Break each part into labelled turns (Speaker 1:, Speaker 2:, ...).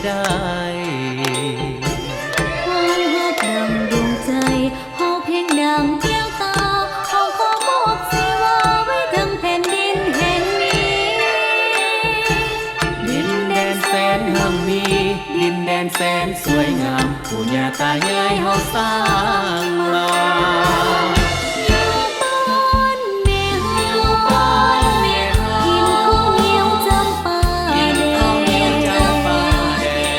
Speaker 1: ได้
Speaker 2: เฮาฮักดังดวงใจเฮาเพียงดังแก้วตาเฮาขอบอกสิว่าไว้ทั้งแผ่นดินแห่งนี้
Speaker 1: ดินแดนแสนหังมีดินแดนแสนสวยงามปู่ย่าตายายเฮาสร้างมา
Speaker 2: อยู่บ้านแม่เฮากินข้าวเหนียวจำปาแดง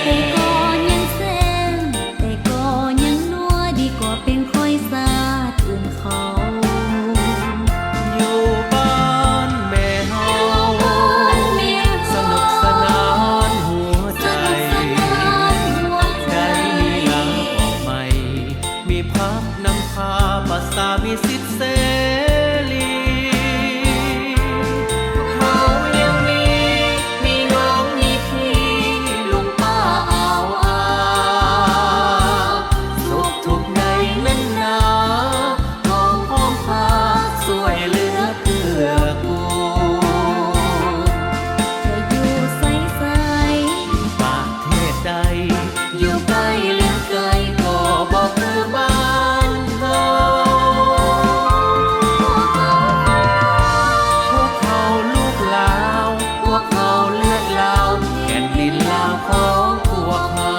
Speaker 2: แต่ก็ยังแซ่บแต่ก็ยังนัวดีกว่าเป็นข้อยสาดอื่นเขา
Speaker 1: อยู่บ้านแม่เฮาสนุกสนานหัวใจได้มีหลังออกใหม่มีพักนำพาภาษามีสิทธิเสรีเฮายังมีน้องมีพี่ลุงป้าอาวอาสุขทุกข์ในนั้นนาเฮาพร้อมพาสวยเหลือเกื้อกู
Speaker 2: จะอยู่ใส
Speaker 1: ประเทศใดอยู่ใกล้หรือไกลก็บอกคือบ้านเฮาพวกเขาลูกลาวพวกเขาเลือดลาวแผ่นดินลาวของพวกเขา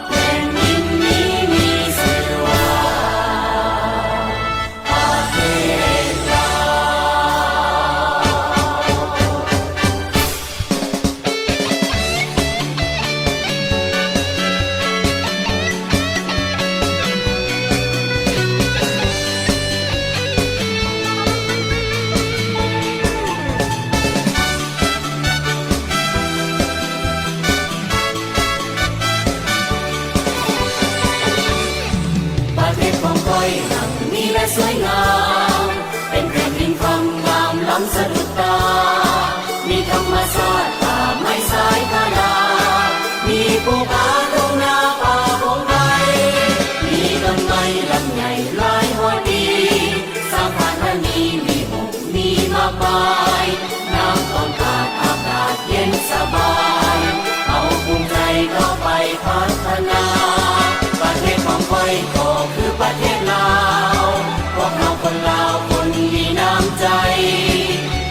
Speaker 1: เป็นดินนี้มีชื่อว่า อยอย่างนี้และสวยงามเป็นแผ่นดินความงามล้ำสะดุดตามีธรรมชาติป่าไม้สายคาดามีภูผาตรงนาป่าของไทยมีต้นไม้ลำใหญ่หลายหัวดีสร้างพันธนีมีหกมีมากมายน้ำต้นขาดอากาศเย็นสบายเอาภูมิใจเข้าไปพัฒนาประเทศของคอยก็คือประเทศลาวพวกเราคนลาวคนมีน้ำใจ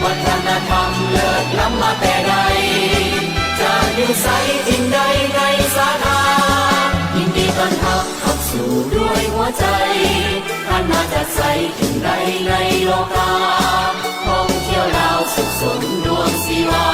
Speaker 1: วัฒนธรรมเลิศล้ำมาแต่ใดจะอยู่ใสทิ่นใดในสาธายินดีต้อนรับเข้าสู่ด้วยหัวใจท่านมาจากใสทิ่นใดในโลกาท่องเที่ยวลาวสุขสมดวงศิวา